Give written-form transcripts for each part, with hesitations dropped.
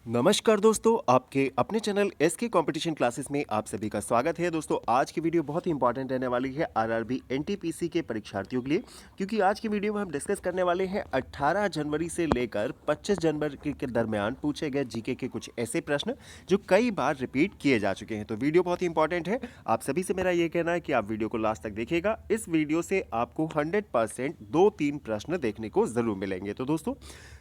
नमस्कार दोस्तों, आपके अपने चैनल एसके कंपटीशन क्लासेस में आप सभी का स्वागत है। दोस्तों, आज की वीडियो बहुत ही इंपॉर्टेंट रहने वाली है आरआरबी एनटीपीसी के परीक्षार्थियों के लिए, क्योंकि आज की वीडियो में हम डिस्कस करने वाले हैं 18 जनवरी से लेकर 25 जनवरी के दरमियान पूछे गए जीके के कुछ ऐसे प्रश्न जो कई बार रिपीट किए जा चुके हैं। तो वीडियो बहुत ही इंपॉर्टेंट है। आप सभी से मेरा ये कहना है कि आप वीडियो को लास्ट तक देखिएगा। इस वीडियो से आपको 100% 2-3 प्रश्न देखने को जरूर मिलेंगे। तो दोस्तों,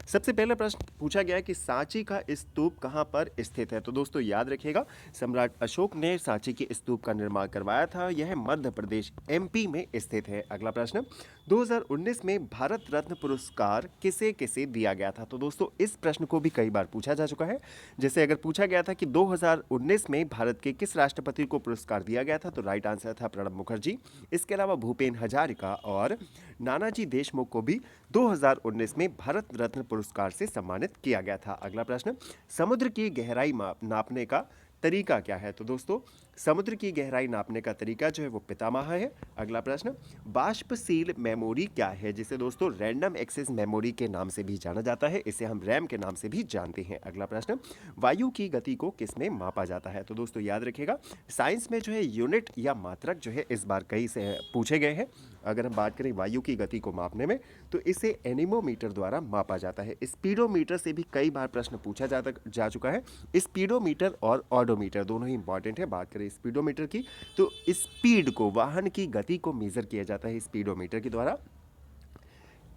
सबसे पहला प्रश्न पूछा गया है कि सांची का स्तूप कहां पर स्थित है। तो दोस्तों याद रखिएगा, सम्राट अशोक ने सांची के स्तूप का निर्माण करवाया था। यह मध्य प्रदेश एमपी में स्थित है। अगला प्रश्न, 2019 में भारत रत्न पुरस्कार किसे किसे दिया गया था। तो दोस्तों, इस प्रश्न को भी कई बार पूछा जा चुका है। जैसे अगर पूछा गया था कि 2019 में भारत के किस राष्ट्रपति को पुरस्कार दिया गया था, तो राइट आंसर था प्रणब मुखर्जी। इसके अलावा भूपेन हजारिका और नानाजी देशमुख को भी 2019 में भारत रत्न पुरस्कार से सम्मानित किया गया था। अगला प्रश्न, समुद्र की गहराई नापने का तरीका क्या है। तो दोस्तों, समुद्र की गहराई नापने का तरीका जो है वो पितामह है। अगला प्रश्न, बाष्पशील मेमोरी क्या है, जिसे दोस्तों रैंडम एक्सेस मेमोरी के नाम से भी जाना जाता है। इसे हम रैम के नाम से भी जानते हैं। अगला प्रश्न, वायु की गति को किस में मापा जाता है। तो दोस्तों याद रखिएगा, साइंस में जो है यूनिट या मात्रक जो है इस बार कई से पूछे गए हैं। अगर हम बात करें वायु की गति को मापने में, तो इसे एनीमोमीटर द्वारा मापा जाता है। स्पीडोमीटर से भी कई बार प्रश्न पूछा जा चुका है। स्पीडोमीटर और ऑडोमीटर दोनों ही इंपॉर्टेंट है। बात करें स्पीडोमीटर की, तो स्पीड को, वाहन की गति को मेजर किया जाता है स्पीडोमीटर के द्वारा।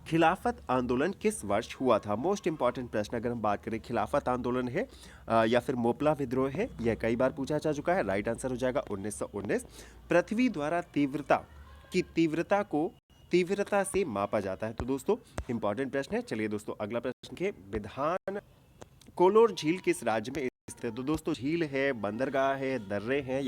खिलाफत आंदोलन किस वर्ष हुआ था। मोस्ट इंपॉर्टेंट प्रश्न अगर हम बात करें, खिलाफत आंदोलन है या फिर मोपला विद्रोह है, यह कई बार पूछा जा चुका है। राइट आंसर हो जाएगा 1919। पृथ्वी द्वारा तीव्रता से मापा जाता है। तो दोस्तों इंपॉर्टेंट प्रश्न है। चलिए दोस्तों, अगला प्रश्न के विधान, कोलोर झील किस राज्य में स्थित है। तो दोस्तों, झील है, बंदरगाह है, दर्रे हैं,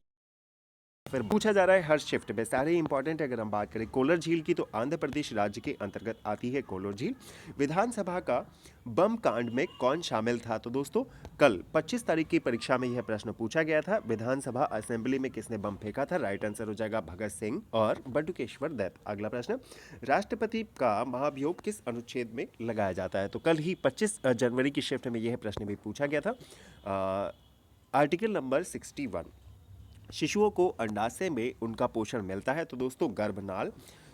फिर पूछा जा रहा है हर शिफ्ट में। सारे इंपॉर्टेंट है। अगर हम बात करें कोलर झील की, तो आंध्र प्रदेश राज्य के अंतर्गत आती है कोलर झील। विधानसभा का बम कांड में कौन शामिल था। तो दोस्तों, कल 25 तारीख की परीक्षा में यह प्रश्न पूछा गया था। विधानसभा असेंबली में किसने बम फेंका था। राइट आंसर हो जाएगा भगत सिंह और बटुकेश्वर दत्त। अगला प्रश्न, राष्ट्रपति का महाभियोग किस अनुच्छेद में लगाया जाता है। तो कल ही 25 जनवरी की शिफ्ट में यह प्रश्न भी पूछा गया था। Article number 61। शिशुओं को अंडाशय में उनका पोषण मिलता है। तो दोस्तों, गर्भनाल,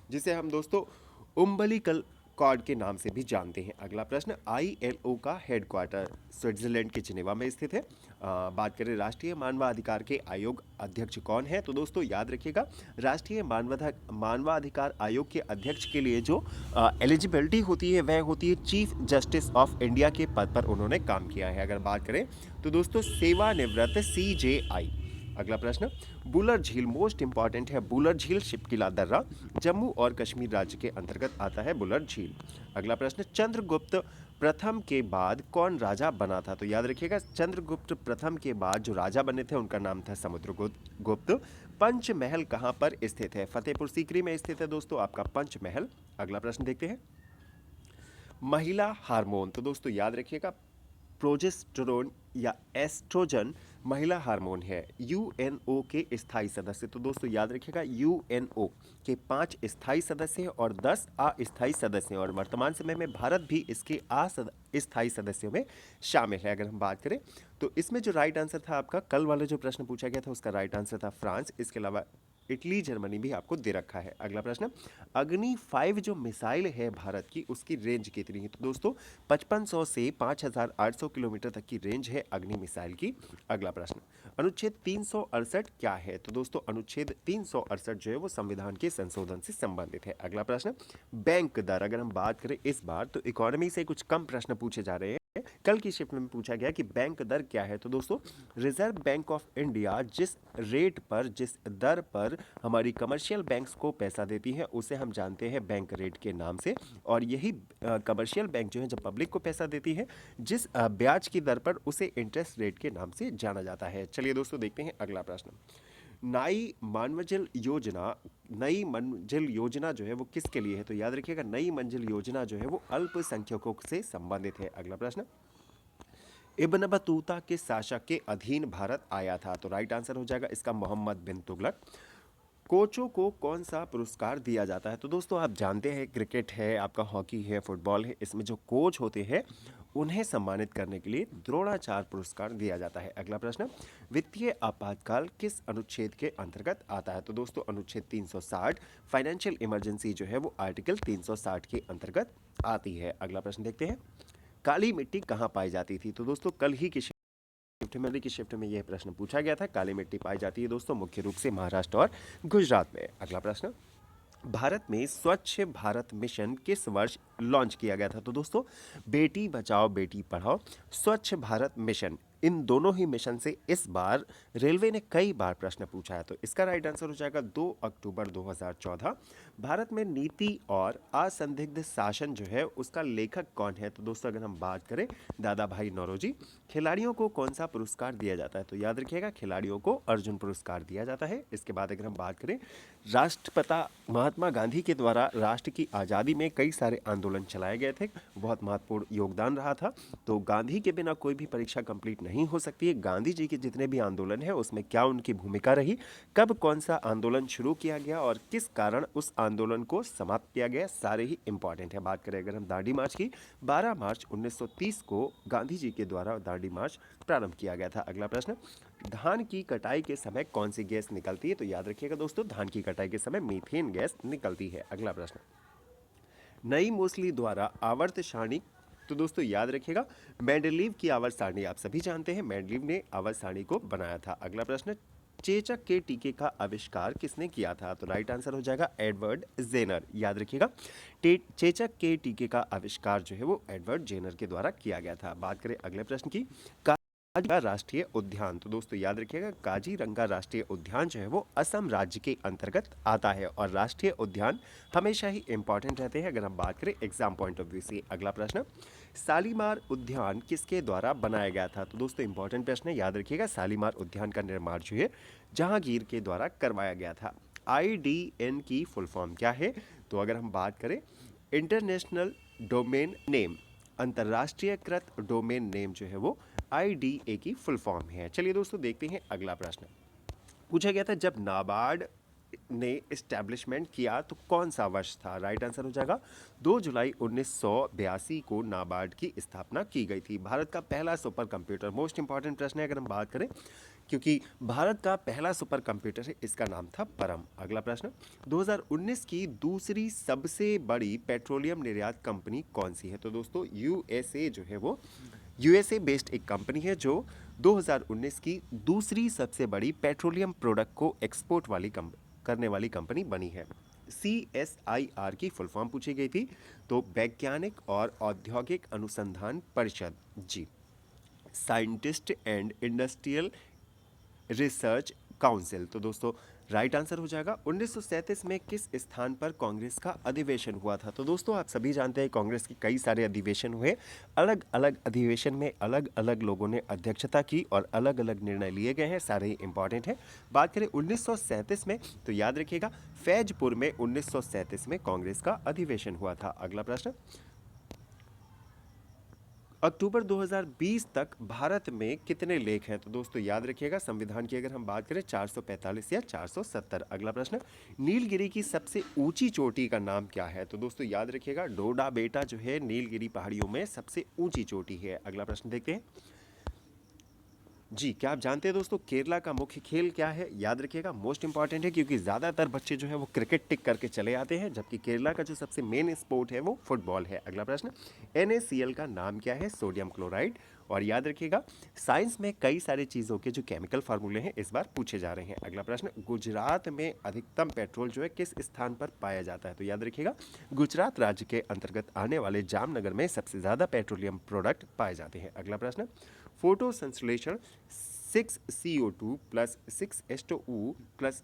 जिसे हम दोस्तों उम्बलिकल कॉर्ड के नाम से भी जानते हैं। अगला प्रश्न, आईएलओ का हेडक्वार्टर स्विट्जरलैंड के जिनेवा में स्थित है। बात करें राष्ट्रीय मानवाधिकार के आयोग अध्यक्ष कौन है। तो दोस्तों याद रखिएगा, राष्ट्रीय मानवाधिकार आयोग के अध्यक्ष के लिए जो एलिजिबिलिटी होती है वह होती है चीफ जस्टिस ऑफ इंडिया के पद पर उन्होंने काम किया है। अगर बात करें तो दोस्तों सेवानिवृत्त सीजेआई। अगला प्रश्न, बुलर झील, मोस्ट इंपॉर्टेंट है। बुलर झील शिपकिला दर्रा जम्मू और कश्मीर राज्य के अंतर्गत आता है बुलर झील। अगला प्रश्न, चंद्रगुप्त प्रथम के बाद कौन राजा बना था। तो याद रखिएगा, चंद्रगुप्त प्रथम के बाद जो राजा बने थे उनका नाम था समुद्रगुप्त। पंचमहल कहां पर स्थित है। फतेहपुर सीकरी में स्थित है दोस्तों आपका पंचमहल। अगला प्रश्न देखते हैं, महिला हार्मोन। तो दोस्तों याद रखिएगा, प्रोजेस्टेरोन या एस्ट्रोजन महिला हार्मोन है। यूएनओ के स्थायी सदस्य। तो दोस्तों याद रखिएगा, यूएनओ के 5 स्थायी सदस्य हैं और 10 अस्थायी सदस्य हैं, और वर्तमान समय में भारत भी इसके अस्थायी सदस्यों में शामिल है। अगर हम बात करें तो इसमें जो राइट आंसर था आपका, कल वाला जो प्रश्न पूछा गया था उसका राइट आंसर था फ्रांस। इसके अलावा इटली, जर्मनी भी आपको दे रखा है। अगला प्रश्न, अग्नि 5 जो मिसाइल है भारत की, उसकी रेंज कितनी है। तो दोस्तों 5500 से 5800 किलोमीटर तक की रेंज है अग्नि मिसाइल की। अगला प्रश्न, अनुच्छेद 368 क्या है। तो दोस्तों अनुच्छेद 368 जो है वो संविधान के संशोधन से संबंधित है। अगला प्रश्न, बैंक दर। अगर हम बात करें इस बार तो इकोनॉमी से कुछ कम प्रश्न पूछे जा रहे हैं। कल की शिफ्ट में पूछा गया कि बैंक दर क्या है। तो दोस्तों, रिजर्व बैंक ऑफ इंडिया जिस रेट पर, जिस दर पर हमारी कमर्शियल बैंक्स को पैसा देती है उसे हम जानते हैं बैंक रेट के नाम से। और यही कमर्शियल बैंक जो है जब पब्लिक को पैसा देती है जिस ब्याज की दर पर, उसे इंटरेस्ट रेट के नाम से जाना जाता है। चलिए दोस्तों देखते हैं अगला प्रश्न, नई मंजिल योजना जो है वो किसके लिए है। तो याद रखिएगा, नई मंजिल योजना जो है वो अल्पसंख्यकों से संबंधित है। अगला प्रश्न, इब्न बतूता के शासक के अधीन भारत आया था। तो राइट आंसर हो जाएगा इसका मोहम्मद बिन तुगलक। कोचों को कौन सा पुरस्कार दिया जाता है। तो दोस्तों आप जानते हैं, क्रिकेट है, आपका हॉकी है, फुटबॉल है, इसमें जो कोच होते हैं उन्हें सम्मानित करने के लिए द्रोणाचार्य पुरस्कार दिया जाता है। अगला प्रश्न, वित्तीय आपातकाल किस अनुच्छेद के अंतर्गत आता है? तो दोस्तों अनुच्छेद 360, फाइनेंशियल इमरजेंसी जो है वो आर्टिकल 360 के अंतर्गत आती है। अगला प्रश्न देखते हैं, काली मिट्टी कहाँ पाई जाती थी? तो दोस्तों कल ही की शिफ्ट में यह प्रश्न पूछा गया था। काली मिट्टी पाई जाती है दोस्तों मुख्य रूप से महाराष्ट्र और गुजरात में। अगला प्रश्न, भारत में स्वच्छ भारत मिशन किस वर्ष लॉन्च किया गया था? तो दोस्तों बेटी बचाओ बेटी पढ़ाओ स्वच्छ भारत मिशन, इन दोनों ही मिशन से इस बार रेलवे ने कई बार प्रश्न पूछा है। तो इसका राइट आंसर हो जाएगा 2 अक्टूबर 2014। भारत में नीति और असंदिग्ध शासन जो है उसका लेखक कौन है? तो दोस्तों अगर हम बात करें दादा भाई नौरोजी। खिलाड़ियों को कौन सा पुरस्कार दिया जाता है? तो याद रखिएगा खिलाड़ियों को अर्जुन पुरस्कार दिया जाता है। इसके बाद अगर हम बात करें, राष्ट्रपिता महात्मा गांधी के द्वारा राष्ट्र की आज़ादी में कई सारे आंदोलन चलाए गए थे, बहुत महत्वपूर्ण योगदान रहा था। तो गांधी के बिना कोई भी परीक्षा कंप्लीट नहीं हो सकती है। गांधी जी के जितने भी आंदोलन हैं उसमें क्या उनकी भूमिका रही, कब कौन सा आंदोलन शुरू किया गया और किस कारण उस आंदोलन को समाप्त किया गया, सारे ही इंपॉर्टेंट है। बात करें अगर हम दांडी मार्च की, 12 मार्च 1930 को गांधी जी के द्वारा दांडी मार्च प्रारंभ किया गया था। अगला प्रश्न, धान की कटाई के समय कौन सी गैस निकलती है? तो याद रखिएगा दोस्तों धान की कटाई के समय मीथेन गैस निकलती है। अगला प्रश्न, नई मोसली द्वारा आवर्त सारणी, तो दोस्तों याद रखिएगा मेंडलीव की आवर्त सारणी आप सभी जानते हैं, मेंडलीव ने आवर्त सारणी को बनाया था। अगला प्रश्न, चेचक के टीके का आविष्कार किसने किया था? तो राइट आंसर हो जाएगा एडवर्ड जेनर। याद रखिएगा चेचक के टीके का आविष्कार जो है वो एडवर्ड जेनर के द्वारा किया गया था। बात करें अगले प्रश्न की, काजीरंगा राष्ट्रीय उद्यान, तो दोस्तों याद रखिएगा काजीरंगा राष्ट्रीय उद्यान जो है वो असम राज्य के अंतर्गत आता है और राष्ट्रीय उद्यान हमेशा ही इंपॉर्टेंट रहते हैं अगर हम बात करें एग्जाम पॉइंट ऑफ व्यू से। अगला प्रश्न, शालीमार उद्यान किसके द्वारा बनाया गया था? तो दोस्तों इंपॉर्टेंट प्रश्न है, याद रखिएगा शालीमार उद्यान का निर्माण जो है जहांगीर के द्वारा करवाया गया था। IDN की फुल फॉर्म क्या है? तो अगर हम बात करें इंटरनेशनल डोमेन नेम, अंतर्राष्ट्रीयकृत डोमेन नेम जो है वो IDA की फुल फॉर्म है। चलिए दोस्तों देखते हैं अगला प्रश्न। पूछा गया था जब नाबार्ड ने इस्टेब्लिशमेंट किया तो कौन सा वर्ष था? राइट आंसर हो जाएगा 2 जुलाई 1982 को नाबार्ड की स्थापना की गई थी। भारत का पहला सुपर कंप्यूटर, मोस्ट इंपॉर्टेंट प्रश्न है अगर हम बात करें, क्योंकि भारत का पहला सुपर कंप्यूटर है, इसका नाम था परम। अगला प्रश्न, 2019 की दूसरी सबसे बड़ी पेट्रोलियम निर्यात कंपनी कौन सी है? तो दोस्तों USA जो है वो USA बेस्ड एक कंपनी है जो 2019 की दूसरी सबसे बड़ी पेट्रोलियम प्रोडक्ट को एक्सपोर्ट करने वाली कंपनी बनी है। CSIR की फुल फॉर्म पूछी गई थी, तो वैज्ञानिक और औद्योगिक अनुसंधान परिषद, जी, scientist and industrial research council. तो दोस्तों राइट आंसर हो जाएगा 1937 में किस स्थान पर कांग्रेस का अधिवेशन हुआ था? तो दोस्तों आप सभी जानते हैं कांग्रेस के कई सारे अधिवेशन हुए, अलग अलग अधिवेशन में अलग अलग लोगों ने अध्यक्षता की और अलग अलग निर्णय लिए गए हैं, सारे ही इंपॉर्टेंट हैं। बात करें 1937 में, तो याद रखिएगा फैजपुर में 1937 में कांग्रेस का अधिवेशन हुआ था। अगला प्रश्न, अक्टूबर 2020 तक भारत में कितने लेख हैं? तो दोस्तों याद रखिएगा संविधान की अगर हम बात करें 445 या 470। अगला प्रश्न, नीलगिरी की सबसे ऊंची चोटी का नाम क्या है? तो दोस्तों याद रखिएगा डोडा बेटा जो है नीलगिरी पहाड़ियों में सबसे ऊंची चोटी है। अगला प्रश्न देखते हैं, जी, क्या आप जानते हैं दोस्तों केरला का मुख्य खेल क्या है? याद रखिएगा मोस्ट इंपॉर्टेंट है क्योंकि ज़्यादातर बच्चे जो है वो क्रिकेट टिक करके चले आते हैं, जबकि केरला का जो सबसे मेन स्पोर्ट है वो फुटबॉल है। अगला प्रश्न, NaCl का नाम क्या है? Sodium chloride. और याद रखिएगा साइंस में कई सारी चीज़ों के जो केमिकल फार्मूले हैं इस बार पूछे जा रहे हैं। अगला प्रश्न, गुजरात में अधिकतम पेट्रोल जो है किस स्थान पर पाया जाता है? तो याद रखिएगा गुजरात राज्य के अंतर्गत आने वाले जामनगर में सबसे ज़्यादा पेट्रोलियम प्रोडक्ट पाए जाते हैं। अगला प्रश्न, फोटो संश्लेषण 6CO2 प्लस 6H2O प्लस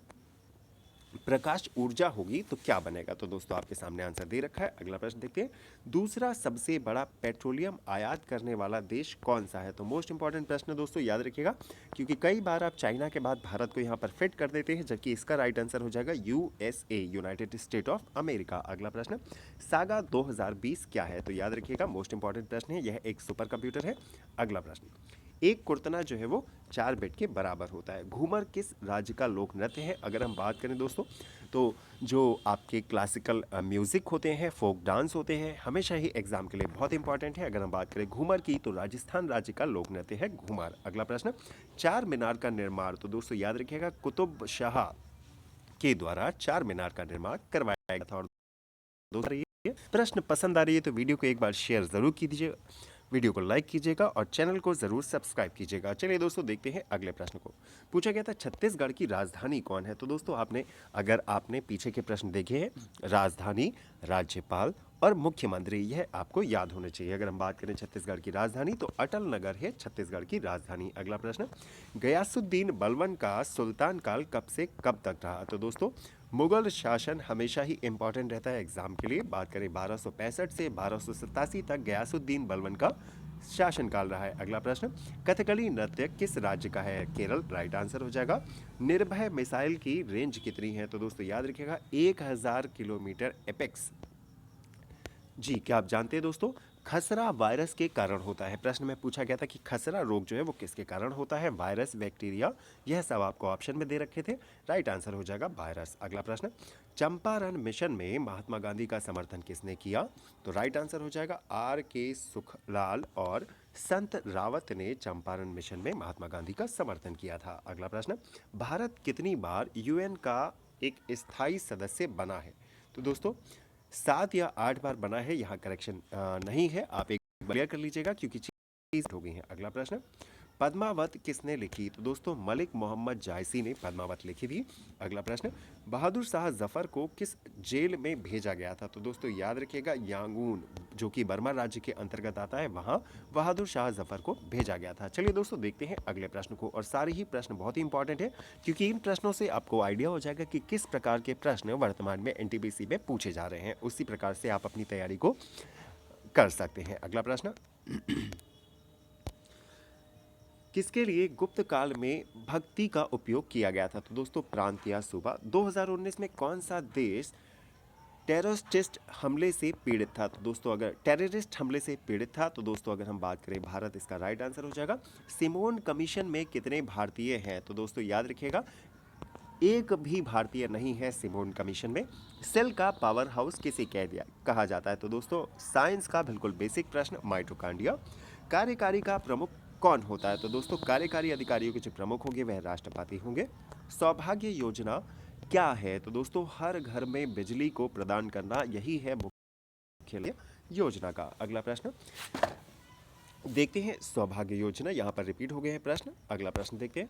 प्रकाश ऊर्जा होगी तो क्या बनेगा? तो दोस्तों आपके सामने आंसर दे रखा है। अगला प्रश्न देखते हैं, दूसरा सबसे बड़ा पेट्रोलियम आयात करने वाला देश कौन सा है? तो मोस्ट इंपॉर्टेंट प्रश्न दोस्तों याद रखिएगा क्योंकि कई बार आप चाइना के बाद भारत को यहाँ पर फिट कर देते हैं, जबकि इसका राइट आंसर हो जाएगा USA, United state of America. अगला प्रश्न, सागा 2020 क्या है? तो याद रखिएगा मोस्ट इंपॉर्टेंट प्रश्न है, यह एक सुपर कंप्यूटर है। अगला प्रश्न, एक कुर्तना जो है वो 4 बेड के बराबर होता है। घूमर किस राज्य का लोक नृत्य है? अगर हम बात करें दोस्तों, तो जो आपके क्लासिकल म्यूज़िक होते हैं, फ़ोक डांस होते हैं, हमेशा ही एग्ज़ाम के लिए बहुत इंपॉर्टेंट है। अगर हम बात करें घूमर की, तो राजस्थान राज्य का लोक नृत्य है घूमर। अगला प्रश्न, चार मीनार का निर्माण, तो दोस्तों याद रखिएगा कुतुब शाह के द्वारा चार मीनार का निर्माण करवाया गया था। और दोस्तों ये प्रश्न पसंद आ रही है तो वीडियो को एक बार शेयर ज़रूर कीजिए, वीडियो को लाइक कीजिएगा और चैनल को ज़रूर सब्सक्राइब कीजिएगा। चलिए दोस्तों देखते हैं अगले प्रश्न को। पूछा गया था छत्तीसगढ़ की राजधानी कौन है? तो दोस्तों अगर आपने पीछे के प्रश्न देखे हैं, राजधानी, राज्यपाल और मुख्यमंत्री, यह आपको याद होने चाहिए। अगर हम बात करें छत्तीसगढ़ की राजधानी, तो अटल नगर है छत्तीसगढ़ की राजधानी। अगला प्रश्न, गयासुद्दीन बलबन का सुल्तान काल कब से कब तक रहा? तो दोस्तों मुगल शासन हमेशा ही इंपॉर्टेंट रहता है एग्जाम के लिए। बात करें 1265 से 1287 तक गयासुद्दीन बलबन का शासनकाल रहा है। अगला प्रश्न, कथकली नृत्य किस राज्य का है? केरल, राइट आंसर हो जाएगा। निर्भय मिसाइल की रेंज कितनी है? तो दोस्तों याद रखिएगा 1000 किलोमीटर एपेक्स। जी, क्या आप जानते हैं दोस्तों, खसरा वायरस के कारण होता है? प्रश्न में पूछा गया था कि खसरा रोग जो है वो किसके कारण होता है? वायरस, बैक्टीरिया, यह सब आपको ऑप्शन में दे रखे थे। राइट आंसर हो जाएगा वायरस। अगला प्रश्न, चंपारण मिशन में महात्मा गांधी का समर्थन किसने किया? तो राइट आंसर हो जाएगा RK सुखलाल और संत रावत ने चंपारण मिशन में महात्मा गांधी का समर्थन किया था। अगला प्रश्न, भारत कितनी बार UN का एक स्थायी सदस्य बना है? तो दोस्तों 7 या 8 बार बना है, यहाँ करेक्शन नहीं है, आप एक क्लियर कर लीजिएगा क्योंकि चीज हो गई है। अगला प्रश्न, पद्मावत किसने लिखी? तो दोस्तों मलिक मोहम्मद जायसी ने पद्मावत लिखी थी। अगला प्रश्न, बहादुर शाह जफर को किस जेल में भेजा गया था? तो दोस्तों याद रखिएगा यांगून, जो कि बर्मा राज्य के अंतर्गत आता है, वहां बहादुर शाह जफर को भेजा गया था। चलिए दोस्तों देखते हैं अगले प्रश्न को। और सारे ही प्रश्न बहुत ही इंपॉर्टेंट है क्योंकि इन प्रश्नों से आपको आइडिया हो जाएगा कि किस प्रकार के प्रश्न वर्तमान में NTPC में पूछे जा रहे हैं। उसी प्रकार से आप अपनी तैयारी को कर सकते हैं। अगला प्रश्न, किसके लिए गुप्त काल में भक्ति का उपयोग किया गया था? तो दोस्तों प्रांत या सूबा। 2019 में कौन सा देश टेररिस्ट हमले से पीड़ित था? तो दोस्तों अगर टेररिस्ट हमले से पीड़ित था, तो दोस्तों अगर हम बात करें भारत, इसका राइट आंसर हो जाएगा। सिमोन कमीशन में कितने भारतीय हैं? तो दोस्तों याद रखिएगा एक भी भारतीय नहीं है सिमोन कमीशन में। सेल का पावर हाउस किसे कहा जाता है? तो दोस्तों साइंस का बिल्कुल बेसिक प्रश्न, माइटोकॉन्ड्रिया। कार्यकारी का प्रमुख कौन होता है? तो दोस्तों कार्यकारी अधिकारियों के जो प्रमुख होंगे वह राष्ट्रपति होंगे। सौभाग्य योजना क्या है? तो दोस्तों हर घर में बिजली को प्रदान करना, यही है मुख्य योजना का। अगला प्रश्न देखते हैं, सौभाग्य योजना यहाँ पर रिपीट हो गए हैं प्रश्न। अगला प्रश्न देखते हैं,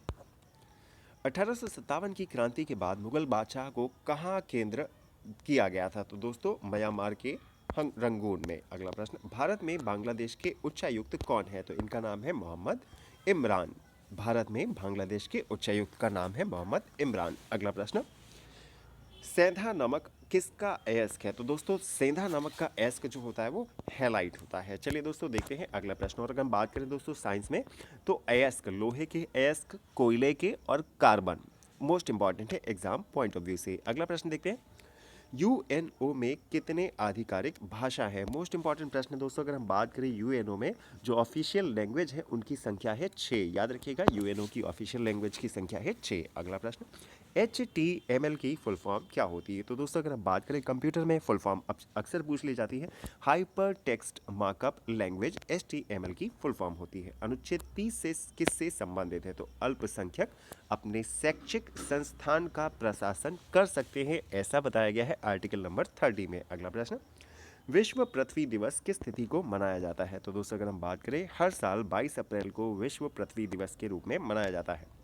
1857 की क्रांति के बाद मुगल बादशाह को कहाँ केंद्र किया गया था? तो दोस्तों म्यांमार के रंगून में। अगला प्रश्न, भारत में बांग्लादेश के उच्चायुक्त कौन है? तो इनका नाम है मोहम्मद इमरान। भारत में बांग्लादेश के उच्चायुक्त का नाम है मोहम्मद इमरान। अगला प्रश्न, सेंधा नमक किसका अयस्क है? तो दोस्तों सेंधा नमक का अयस्क जो होता है वो हैलाइट होता है। चलिए दोस्तों देखते हैं अगला प्रश्न। और अगर हम बात करें दोस्तों साइंस में, तो अयस्क लोहे के अयस्क, कोयले के और कार्बन मोस्ट इंपॉर्टेंट है एग्जाम पॉइंट ऑफ व्यू से। अगला प्रश्न देखते हैं, UNO में कितने आधिकारिक भाषा है? मोस्ट इंपॉर्टेंट प्रश्न है दोस्तों। अगर हम बात करें UNO में जो ऑफिशियल लैंग्वेज है उनकी संख्या है 6। याद रखिएगा UNO की ऑफिशियल लैंग्वेज की संख्या है 6। अगला प्रश्न, HTML की फुल फॉर्म क्या होती है? तो दोस्तों अगर हम बात करें कंप्यूटर में फुल फॉर्म अक्सर पूछ ली जाती है, hyper text markup language HTML की फुल फॉर्म होती है। अनुच्छेद 30 से किससे संबंधित है? तो अल्पसंख्यक अपने शैक्षिक संस्थान का प्रशासन कर सकते हैं, ऐसा बताया गया है आर्टिकल नंबर 30 में। अगला प्रश्न, विश्व पृथ्वी दिवस किस तिथि को मनाया जाता है? तो दोस्तों अगर हम बात करें हर साल 22 अप्रैल को विश्व पृथ्वी दिवस के रूप में मनाया जाता है।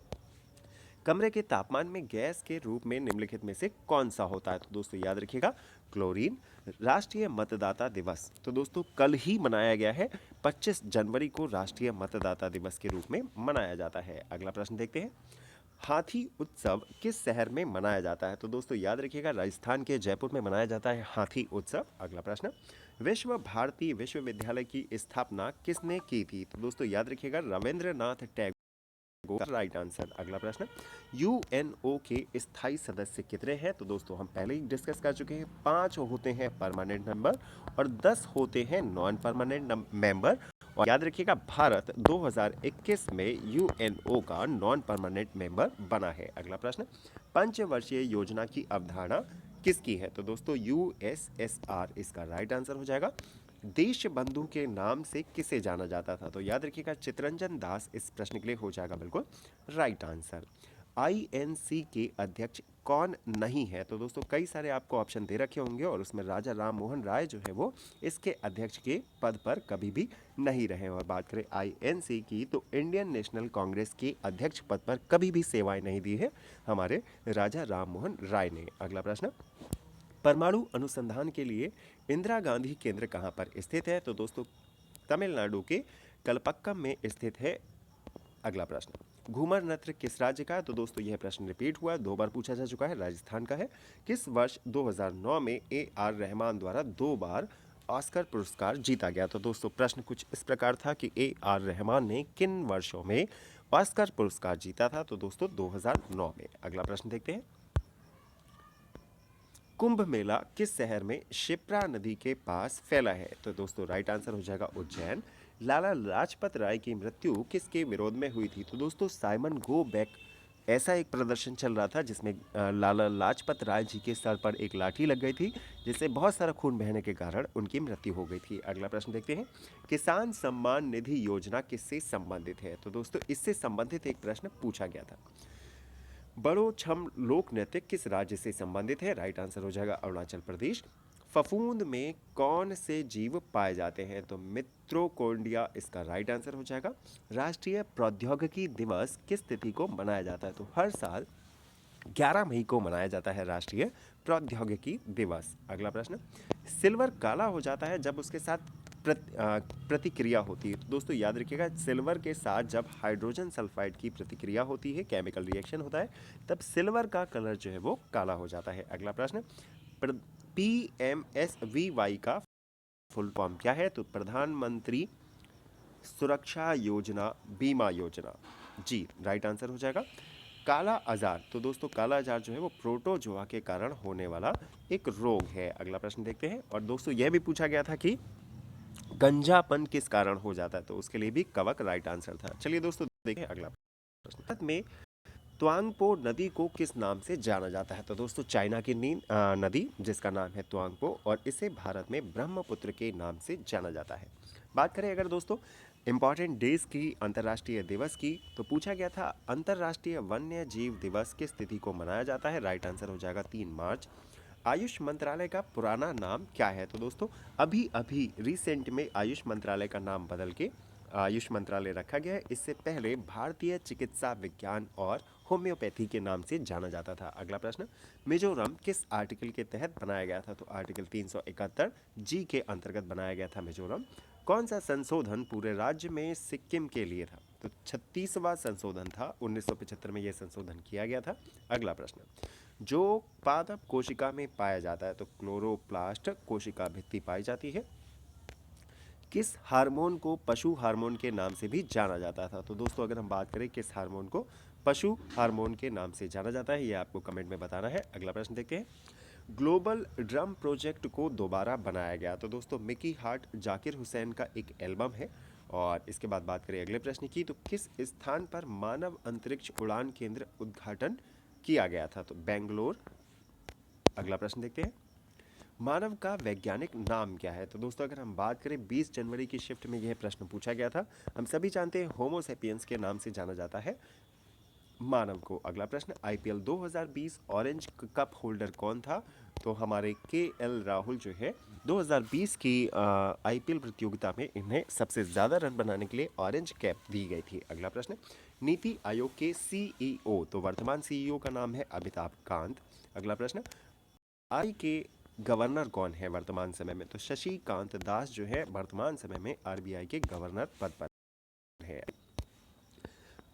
कमरे के तापमान में गैस के रूप में निम्नलिखित में से कौन सा होता है? तो दोस्तों याद रखिएगा क्लोरीन। राष्ट्रीय मतदाता दिवस तो दोस्तों कल ही मनाया गया है, 25 जनवरी को राष्ट्रीय मतदाता दिवस के रूप में मनाया जाता है। अगला प्रश्न देखते हैं, हाथी उत्सव किस शहर में मनाया जाता है? तो दोस्तों याद रखिएगा राजस्थान के जयपुर में मनाया जाता है हाथी उत्सव। अगला प्रश्न, विश्व भारती विश्वविद्यालय की स्थापना किसने की थी? तो दोस्तों याद रखिएगा रविंद्रनाथ टैगोर, राइट आंसर। अगला प्रश्न, UNO के स्थायी सदस्य कितने हैं? तो दोस्तों हम पहले ही डिस्कस कर चुके हैं, 5 होते हैं परमानेंट मेंबर और 10 होते हैं नॉन परमानेंट मेंबर और याद रखिएगा भारत 2021 में यूएनओ का नॉन परमानेंट मेंबर बना है। अगला प्रश्न, पंचवर्षीय योजना की अवधारणा किसकी है? तो दोस्तों यूएसएसआर इसका राइट आंसर हो जाएगा। देश बंधु के नाम से किसे जाना जाता था? तो याद रखिएगा चितरंजन दास इस प्रश्न के लिए हो जाएगा बिल्कुल राइट आंसर। आईएनसी के अध्यक्ष कौन नहीं है? तो दोस्तों कई सारे आपको ऑप्शन दे रखे होंगे और उसमें राजा राम मोहन राय जो है वो इसके अध्यक्ष के पद पर कभी भी नहीं रहे। और बात करें आईएनसी की तो इंडियन नेशनल कांग्रेस के अध्यक्ष पद पर कभी भी सेवाएं नहीं दी है हमारे राजा राम मोहन राय ने। अगला प्रश्न, परमाणु अनुसंधान के लिए इंदिरा गांधी केंद्र कहाँ पर स्थित है? तो दोस्तों तमिलनाडु के कलपक्कम में स्थित है। अगला प्रश्न, घूमर नृत्य किस राज्य का है? तो दोस्तों यह प्रश्न रिपीट हुआ है, 2 बार पूछा जा चुका है, राजस्थान का है। किस वर्ष 2009 में AR रहमान द्वारा 2 बार ऑस्कर पुरस्कार जीता गया? तो दोस्तों प्रश्न कुछ इस प्रकार था कि AR रहमान ने किन वर्षों में ऑस्कर पुरस्कार जीता था? तो दोस्तों 2009 में। अगला प्रश्न देखते हैं, कुंभ मेला किस शहर में शिप्रा नदी के पास फैला है? तो दोस्तों राइट आंसर हो जाएगा उज्जैन। लाला लाजपत राय की मृत्यु किसके विरोध में हुई थी? तो दोस्तों साइमन गो बैक ऐसा एक प्रदर्शन चल रहा था जिसमें लाला लाजपत राय जी के सर पर एक लाठी लग गई थी जिससे बहुत सारा खून बहने के कारण उनकी मृत्यु हो गई थी। अगला प्रश्न देखते हैं, किसान सम्मान निधि योजना किससे संबंधित है? तो दोस्तों इससे संबंधित एक प्रश्न पूछा गया था। बड़ो छम लोक नृत्य किस राज्य से संबंधित है? राइट आंसर हो जाएगा अरुणाचल प्रदेश। फफूंद में कौन से जीव पाए जाते हैं? तो मित्रोकोन्डिया इसका राइट आंसर हो जाएगा। राष्ट्रीय प्रौद्योगिकी दिवस किस तिथि को मनाया जाता है? तो हर साल 11 मई को मनाया जाता है राष्ट्रीय प्रौद्योगिकी दिवस। अगला प्रश्न, सिल्वर काला हो जाता है जब उसके साथ प्रतिक्रिया होती है। तो दोस्तों याद रखिएगा सिल्वर के साथ जब हाइड्रोजन सल्फाइड की प्रतिक्रिया होती है, केमिकल रिएक्शन होता है, तब सिल्वर का कलर जो है वो काला हो जाता है। अगला प्रश्न, PMSVY का फुल फॉर्म क्या है? तो प्रधानमंत्री सुरक्षा योजना बीमा योजना। जी राइट आंसर हो जाएगा। काला आजार, तो दोस्तों काला आजार जो है वो प्रोटोजोआ के कारण होने वाला एक रोग है। अगला प्रश्न देखते हैं, और दोस्तों यह भी पूछा गया था कि गंजापन किस कारण हो जाता है? तो उसके लिए भी कवक राइट आंसर था। चलिए दोस्तों देखें अगला प्रश्न, भारत में त्वांगपो नदी को किस नाम से जाना जाता है? तो दोस्तों चाइना की नदी जिसका नाम है त्वांगपो और इसे भारत में ब्रह्मपुत्र के नाम से जाना जाता है। बात करें अगर दोस्तों इंपॉर्टेंट डेज की, अंतर्राष्ट्रीय दिवस की, तो पूछा गया था अंतर्राष्ट्रीय वन्य जीव दिवस किस तिथि को मनाया जाता है? राइट आंसर हो जाएगा 3 मार्च। आयुष मंत्रालय का पुराना नाम क्या है? तो दोस्तों अभी अभी रिसेंट में आयुष मंत्रालय का नाम बदल के आयुष मंत्रालय रखा गया है। इससे पहले भारतीय चिकित्सा विज्ञान और होम्योपैथी के नाम से जाना जाता था। अगला प्रश्न, मिजोरम किस आर्टिकल के तहत बनाया गया था? तो आर्टिकल 371 जी के अंतर्गत बनाया गया था मिजोरम। कौन सा संशोधन पूरे राज्य में सिक्किम के लिए था? तो 36वां संशोधन था, 1975 में यह संशोधन किया गया था। अगला प्रश्न, जो पादप कोशिका में पाया जाता है, तो क्लोरोप्लास्ट कोशिका भित्ति पाई जाती है। किस हार्मोन को पशु हार्मोन के नाम से भी जाना जाता था? तो दोस्तों अगर हम बात करें किस हार्मोन को पशु हार्मोन के नाम से जाना जाता है, ये आपको कमेंट में बताना है। अगला प्रश्न देखते हैं, ग्लोबल ड्रम प्रोजेक्ट को दोबारा बनाया गया। तो दोस्तों मिकी हार्ट जाकिर हुसैन का एक एल्बम है। और इसके बाद बात करें अगले प्रश्न की, तो किस स्थान पर मानव अंतरिक्ष उड़ान केंद्र उद्घाटन किया गया था? तो बेंगलोर। अगला प्रश्न देखते हैं, मानव का वैज्ञानिक नाम क्या है? तो दोस्तों अगर हम बात करें 20 जनवरी की शिफ्ट में यह प्रश्न पूछा गया था। हम सभी जानते हैं होमो सेपियंस के नाम से जाना जाता है मानव को। अगला प्रश्न, आईपीएल 2020 ऑरेंज कप होल्डर कौन था? तो हमारे केएल राहुल जो है 2020 की आईपीएल प्रतियोगिता में इन्हें सबसे ज़्यादा रन बनाने के लिए ऑरेंज कैप दी गई थी। अगला प्रश्न, नीति आयोग के सीईओ, तो वर्तमान सीईओ का नाम है अमिताभ कांत। अगला प्रश्न, आरबीआई के गवर्नर कौन है वर्तमान समय में? तो शशिकांत दास जो है वर्तमान समय में आरबीआई के गवर्नर पद पर है।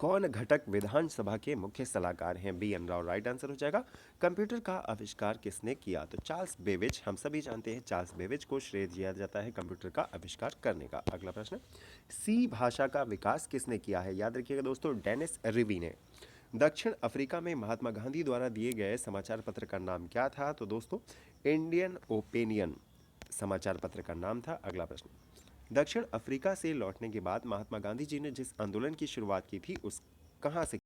कौन घटक विधानसभा के मुख्य सलाहकार हैं? BN राव राइट आंसर हो जाएगा। कंप्यूटर का आविष्कार किसने किया? तो चार्ल्स बेबेज। हम सभी जानते हैं चार्ल्स बेबेज को श्रेय दिया जाता है कंप्यूटर का आविष्कार करने का। अगला प्रश्न, सी भाषा का विकास किसने किया है? याद रखिएगा दोस्तों डेनिस रिवी ने। दक्षिण अफ्रीका में महात्मा गांधी द्वारा दिए गए समाचार पत्र का नाम क्या था? तो दोस्तों इंडियन ओपिनियन समाचार पत्र का नाम था। अगला प्रश्न, दक्षिण अफ्रीका से लौटने के बाद महात्मा गांधी जी ने जिस आंदोलन की शुरुआत की थी उस कहाँ से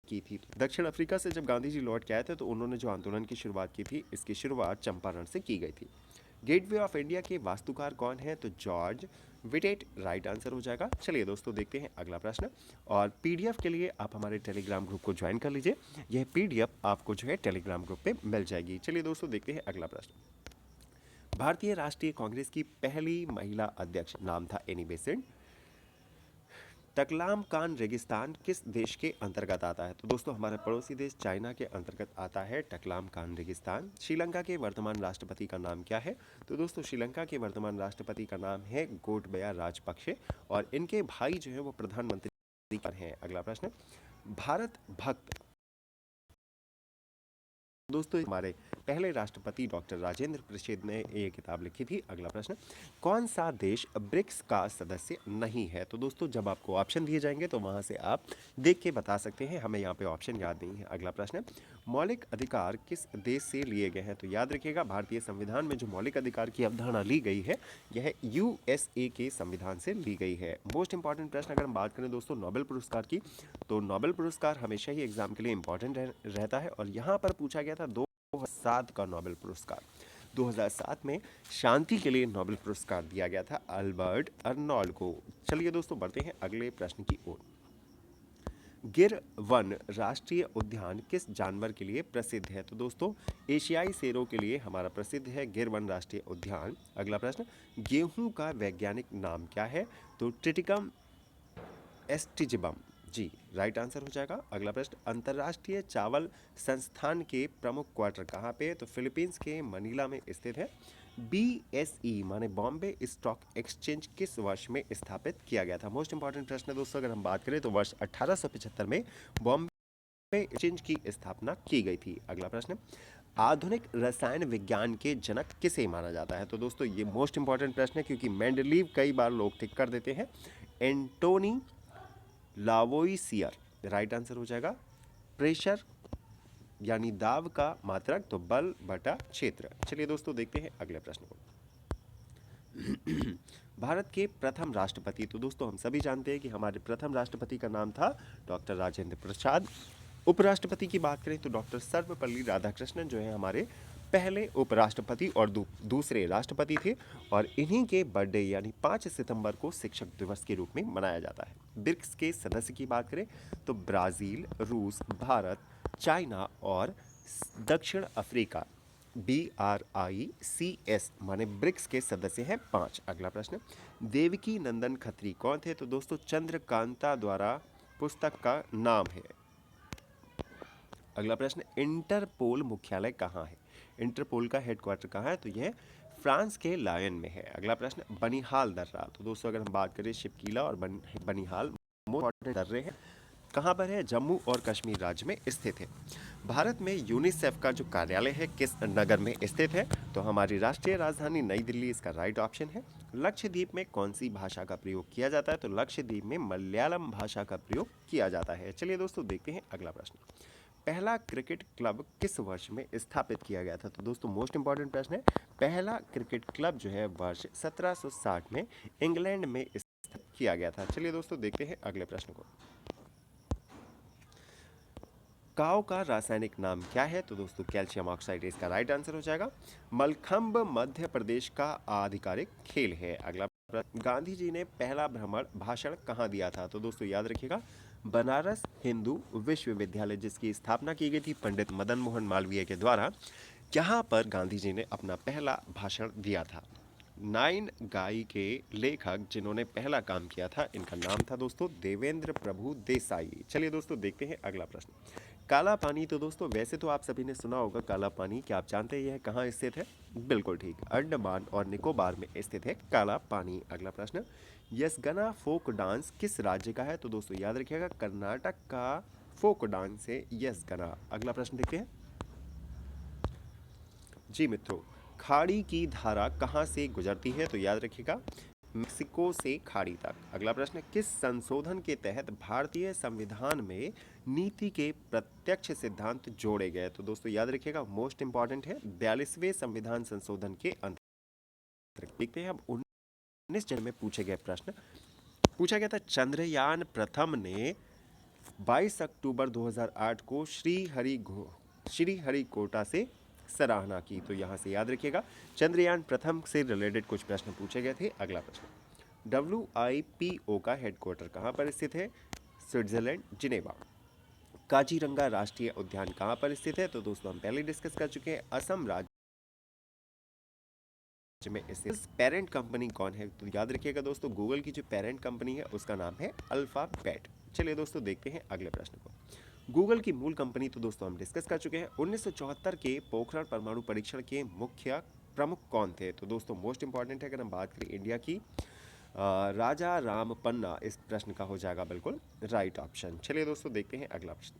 की थी? दक्षिण अफ्रीका से जब गांधी जी लौट के आए थे तो उन्होंने जो आंदोलन की शुरुआत की थी, इसकी शुरुआत चंपारण से की गई थी। गेटवे ऑफ इंडिया के वास्तुकार कौन है? तो जॉर्ज विटेट राइट आंसर हो जाएगा। चलिए दोस्तों देखते हैं अगला प्रश्न। और पीडीएफ के लिए आप हमारे टेलीग्राम ग्रुप को ज्वाइन कर लीजिए। यह पीडीएफ आपको जो है टेलीग्राम ग्रुप पे मिल जाएगी। चलिए दोस्तों देखते हैं अगला प्रश्न। भारतीय राष्ट्रीय कांग्रेस की पहली महिला अध्यक्ष नाम था एनी बेसेंट। टकलाम कान रेगिस्तान किस देश के अंतर्गत आता है? तो दोस्तों हमारा पड़ोसी देश चाइना के अंतर्गत आता है टकलाम कान रेगिस्तान। श्रीलंका के वर्तमान राष्ट्रपति का नाम क्या है? तो दोस्तों श्रीलंका के वर्तमान राष्ट्रपति का नाम है गोटबया राजपक्षे और इनके भाई जो है वो प्रधानमंत्री हैं। अगला प्रश्न। भारत भक्त दोस्तों हमारे पहले राष्ट्रपति डॉक्टर राजेंद्र प्रसाद ने ये किताब लिखी थी। अगला प्रश्न। कौन सा देश ब्रिक्स का सदस्य नहीं है? तो दोस्तों जब आपको ऑप्शन दिए जाएंगे तो वहां से आप देख के बता सकते हैं, हमें यहाँ पे ऑप्शन याद नहीं है। अगला प्रश्न। मौलिक अधिकार किस देश से लिए गए हैं? तो याद रखिएगा भारतीय संविधान में जो मौलिक अधिकार की अवधारणा ली गई है यह यूएसए के संविधान से ली गई है। मोस्ट इंपॉर्टेंट प्रश्न अगर हम बात करें दोस्तों नोबेल पुरस्कार की, तो नोबेल पुरस्कार हमेशा ही एग्जाम के लिए इंपॉर्टेंट रहता है और यहाँ पर पूछा गया था 2007 का नोबेल पुरस्कार। 2007 में शांति के लिए नोबेल पुरस्कार दिया गया था अल्बर्ट अर्नोल्ड को। चलिए दोस्तों बढ़ते हैं अगले प्रश्न की ओर। गिर वन राष्ट्रीय उद्यान किस जानवर के लिए प्रसिद्ध है? तो दोस्तों एशियाई शेरों के लिए हमारा प्रसिद्ध है गिर वन राष्ट्रीय उद्यान। अगला प्रश्न। गेहूं का वैज्ञानिक नाम क्या है? तो ट्रिटिकम एस्टिजिबम जी राइट आंसर हो जाएगा। अगला प्रश्न। अंतर्राष्ट्रीय चावल संस्थान के प्रमुख क्वार्टर कहाँ पे? तो फिलीपींस के मनीला में स्थित है। बीएसई माने बॉम्बे स्टॉक एक्सचेंज किस वर्ष में स्थापित किया गया था? मोस्ट इंपॉर्टेंट प्रश्न है दोस्तों, अगर हम बात करें तो वर्ष 1875 में बॉम्बे एक्सचेंज की स्थापना की गई थी। अगला प्रश्न। आधुनिक रसायन विज्ञान के जनक किसे माना जाता है? तो दोस्तों ये मोस्ट इंपॉर्टेंट प्रश्न है क्योंकि मेंडलीव कई बार लोग टिक कर देते हैं। एंटोनी लावोइसियर राइट आंसर हो जाएगा। प्रेशर यानी दाब का मात्रक तो बल बटा क्षेत्र। चलिए दोस्तों देखते हैं अगले प्रश्न को। भारत के प्रथम राष्ट्रपति, तो दोस्तों हम सभी जानते हैं कि हमारे प्रथम राष्ट्रपति का नाम था डॉक्टर राजेंद्र प्रसाद। उपराष्ट्रपति की बात करें तो डॉक्टर सर्वपल्ली राधाकृष्णन जो है हमारे पहले उपराष्ट्रपति और दूसरे राष्ट्रपति थे और इन्हीं के बर्थडे यानी 5 सितंबर को शिक्षक दिवस के रूप में मनाया जाता है। ब्रिक्स के सदस्य की बात करें तो ब्राज़ील, रूस, भारत, चाइना और दक्षिण अफ्रीका BRICS माने ब्रिक्स के सदस्य हैं 5। अगला प्रश्न। देवकी नंदन खत्री कौन थे? तो दोस्तों चंद्रकांता द्वारा पुस्तक का नाम है। अगला प्रश्न। इंटरपोल मुख्यालय कहाँ है? इंटरपोल का हेडक्वार्टर कहाँ है? तो यह फ्रांस के लायन में है। अगला प्रश्न। बनिहाल दर्रा, तो दोस्तों अगर हम बात करें शिपकीला और बनिहाल मोस्ट दर्रे हैं कहाँ पर है? जम्मू और कश्मीर राज्य में स्थित है। भारत में यूनिसेफ का जो कार्यालय है किस नगर में स्थित है? तो हमारी राष्ट्रीय राजधानी नई दिल्ली इसका राइट ऑप्शन है। लक्षद्वीप में कौन सी भाषा का प्रयोग किया जाता है? तो लक्षद्वीप में मलयालम भाषा का प्रयोग किया जाता है। चलिए दोस्तों देखते हैं अगला प्रश्न। पहला क्रिकेट क्लब किस वर्ष में स्थापित किया गया था? तो दोस्तों मोस्ट इंपॉर्टेंट प्रश्न है। पहला क्रिकेट क्लब जो है वर्ष 1760 में इंग्लैंड में स्थापित किया गया था। चलिए दोस्तों देखते हैं अगले प्रश्न को। काव का रासायनिक नाम क्या है? तो दोस्तों कैल्शियम ऑक्साइड इसका राइट आंसर हो जाएगा। मलखंब मध्य प्रदेश का आधिकारिक खेल है। अगला प्रश्न। गांधी जी ने पहला भ्रमण भाषण कहाँ दिया था? तो दोस्तों याद रखिएगा बनारस हिंदू विश्वविद्यालय जिसकी स्थापना की गई थी पंडित मदन मोहन मालवीय के द्वारा, यहाँ पर गांधी जी ने अपना पहला भाषण दिया था। 9 गाय के लेखक जिन्होंने पहला काम किया था इनका नाम था दोस्तों देवेंद्र प्रभु देसाई। चलिए दोस्तों देखते हैं अगला प्रश्न। काला पानी, तो दोस्तों वैसे तो आप सभी ने सुना होगा काला पानी, क्या आप जानते हैं यह कहाँ स्थित है? बिल्कुल ठीक, अंडमान और निकोबार में स्थित है काला पानी। अगला प्रश्न। यसगना फोक डांस किस राज्य का है? तो दोस्तों याद रखिएगा कर्नाटक का फोक डांस है यसगना। अगला प्रश्न देखते हैं जी मित्रों। खाड़ी की धारा कहाँ से गुजरती है? तो याद रखिएगा मेक्सिको से खाड़ी तक। अगला प्रश्न। किस संशोधन के तहत भारतीय संविधान में नीति के प्रत्यक्ष सिद्धांत जोड़े गए? तो दोस्तों याद रखिएगा मोस्ट इंपॉर्टेंट है 42वें संविधान संशोधन के अंतर्गत। देखते हैं अब जन्म में पूछे गए प्रश्न पूछा गया था, चंद्रयान प्रथम ने 22 अक्टूबर 2008 को श्रीहरिकोटा से सराहना की। तो यहाँ से याद रखिएगा, चंद्रयान प्रथम से रिलेटेड कुछ प्रश्न पूछे गए थे। अगला प्रश्न, WIPO का हेडक्वार्टर कहाँ पर स्थित है? Switzerland, Geneva. काजीरंगा राष्ट्रीय उद्यान कहाँ पर स्थित है? तो दोस्तों हम पहले डिस्कस कर चुके हैं, असम राज्य में स्थित। पेरेंट कंपनी कौन है? तो याद रखिएगा दोस्तों, गूगल की जो पेरेंट कंपनी है उसका नाम है अल्फाबेट। चलिए दोस्तों देखते हैं अगले प्रश्न को। गूगल की मूल कंपनी तो दोस्तों हम डिस्कस कर चुके हैं। 1974 के पोखरण परमाणु परीक्षण के मुख्य प्रमुख कौन थे? तो दोस्तों मोस्ट इंपॉर्टेंट है, अगर हम बात करें इंडिया की, राजा रामपन्ना इस प्रश्न का हो जाएगा बिल्कुल राइट ऑप्शन। चलिए दोस्तों देखते हैं अगला प्रश्न।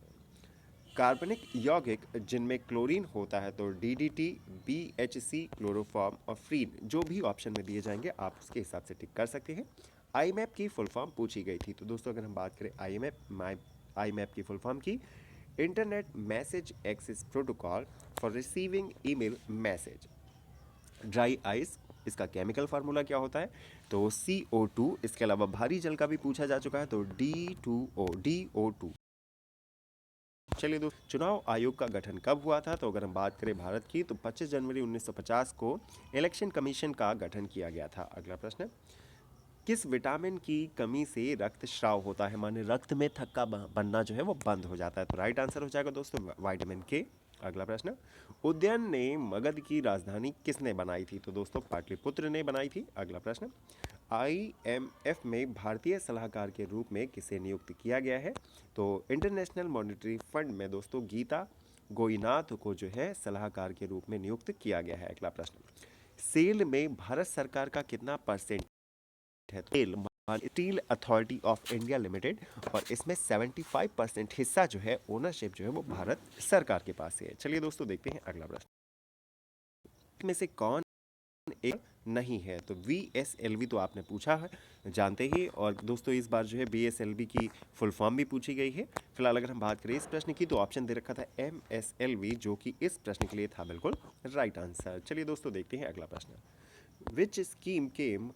कार्बनिक यौगिक जिनमें क्लोरीन होता है, तो DDT, BHC, क्लोरोफॉर्म और फ्रीन, जो भी ऑप्शन में दिए जाएंगे आप उसके हिसाब से टिक कर सकते हैं। IMAP की फुल फॉर्म पूछी गई थी। तो दोस्तों अगर हम बात करें IMAP की फुल फॉर्म की, internet message access protocol for receiving email message. Dry ice, इसका केमिकल फार्मूला क्या होता है? तो CO2। इसके अलावा भारी जल का भी पूछा जा चुका है, तो DO2। चलिए दोस्तों, चुनाव आयोग का गठन कब हुआ था? तो अगर हम बात करें भारत की, तो 25 जनवरी 1950 को इलेक्शन कमीशन का गठन किया गया था। अगला प्रश्न, किस विटामिन की कमी से रक्तस्राव होता है, माने रक्त में थक्का बनना जो है वो बंद हो जाता है? तो राइट आंसर हो जाएगा दोस्तों विटामिन के। अगला प्रश्न, उद्यान ने मगध की राजधानी किसने बनाई थी? तो दोस्तों पाटलिपुत्र ने बनाई थी। अगला प्रश्न, IMF में भारतीय सलाहकार के रूप में किसे नियुक्त किया गया है? तो इंटरनेशनल मॉनेटरी फंड में दोस्तों गीता गोईनाथ को जो है सलाहकार के रूप में नियुक्त किया गया है। अगला प्रश्न, सेल में भारत सरकार का कितना परसेंट है? Steel authority of India limited, और इसमें 75% हिस्सा जो है, ओनरशिप जो है वो भारत सरकार के पास है। चलिए दोस्तों देखते हैं अगला प्रश्न, में से कौन एक नहीं है? तो VSLV तो आपने पूछा है, जानते ही, और दोस्तों इस बार जो है BSLV की फुल फॉर्म भी पूछी गई है। फिलहाल अगर हम बात करें इस प्रश्न की, तो ऑप्शन दे रखा था MSLV, जो कि इस प्रश्न के लिए था बिल्कुल राइट आंसर। चलिए दोस्तों देखते हैं अगला प्रश्न, विच scheme came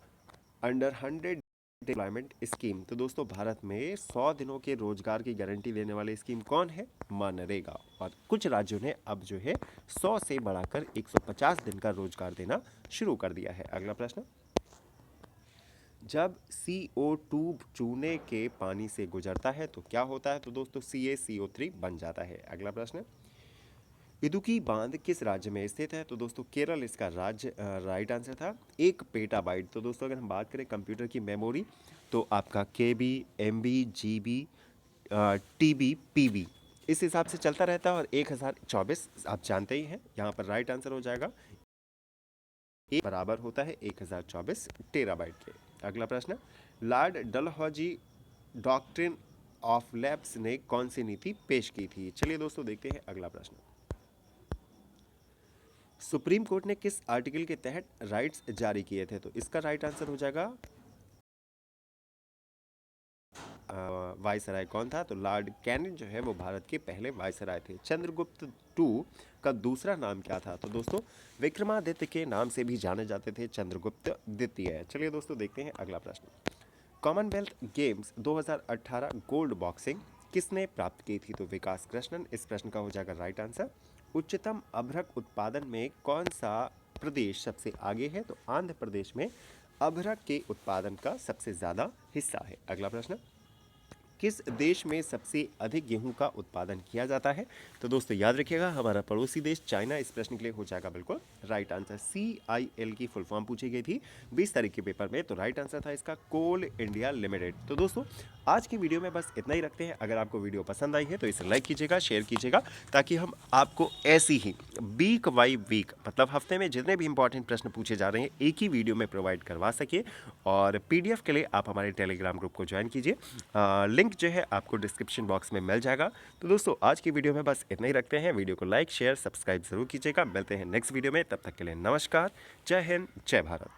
under 100 employment scheme? तो दोस्तों भारत में 100 दिनों के रोजगार की गारंटी देने वाली स्कीम कौन है? मनरेगा। और कुछ राज्यों ने अब जो है 100 से बढ़ाकर 150 दिन का रोजगार देना शुरू कर दिया है। अगला प्रश्न, जब CO2 चूने के पानी से गुजरता है तो क्या होता है? तो दोस्तों CaCO3 बन जाता है। अगला प्रश्न, इदुकी बांध किस राज्य में स्थित है? तो दोस्तों केरल इसका राज्य राइट आंसर था। 1 पेटाबाइट, तो दोस्तों अगर हम बात करें कंप्यूटर की मेमोरी, तो आपका KB, MB, GB, TB, PB इस हिसाब से चलता रहता है, और 1024 आप जानते ही हैं, यहाँ पर राइट आंसर हो जाएगा एक बराबर होता है 1024 टेराबाइट के। अगला प्रश्न, Lord Dalhousie doctrine of lapse ने कौन सी नीति पेश की थी? चलिए दोस्तों देखते हैं अगला प्रश्न, सुप्रीम कोर्ट ने किस आर्टिकल के तहत राइट्स जारी किए थे? तो इसका राइट आंसर हो जाएगा वायसराय कौन था? तो लॉर्ड कैनिंग जो है वो भारत के पहले वायसराय थे। चंद्रगुप्त II का दूसरा नाम क्या था? तो दोस्तों विक्रमादित्य के नाम से भी जाने जाते थे चंद्रगुप्त द्वितीय। चलिए दोस्तों देखते हैं अगला प्रश्न, कॉमनवेल्थ गेम्स 2018 गोल्ड बॉक्सिंग किसने प्राप्त की थी? तो विकास कृष्णन इस प्रश्न का हो जाएगा राइट आंसर। उच्चतम अभ्रक उत्पादन में कौन सा प्रदेश सबसे आगे है? तो आंध्र प्रदेश में अभ्रक के उत्पादन का सबसे ज्यादा हिस्सा है। अगला प्रश्न, किस देश में सबसे अधिक गेहूं का उत्पादन किया जाता है? तो दोस्तों याद रखिएगा हमारा पड़ोसी देश चाइना। इस प्रश्न के लिए हो जाएगा बिल्कुल राइट आंसर। CIL की फुल फॉर्म पूछी गई थी 20 तारीख के पेपर में, तो राइट आंसर था इसका कोल इंडिया लिमिटेड। तो दोस्तों आज की वीडियो में बस इतना ही रखते हैं। अगर आपको वीडियो पसंद आई है तो इसे लाइक कीजिएगा, शेयर कीजिएगा, ताकि हम आपको ऐसी ही वीक बाई वीक, मतलब हफ्ते में जितने भी इंपॉर्टेंट प्रश्न पूछे जा रहे हैं एक ही वीडियो में प्रोवाइड करवा सके। और PDF के लिए आप हमारे टेलीग्राम ग्रुप को ज्वाइन कीजिए, लिंक जो है आपको डिस्क्रिप्शन बॉक्स में मिल जाएगा। तो दोस्तों आज की वीडियो में बस इतना ही रखते हैं। वीडियो को लाइक शेयर सब्सक्राइब जरूर कीजिएगा। मिलते हैं नेक्स्ट वीडियो में, तब तक के लिए नमस्कार, जय हिंद, जय भारत।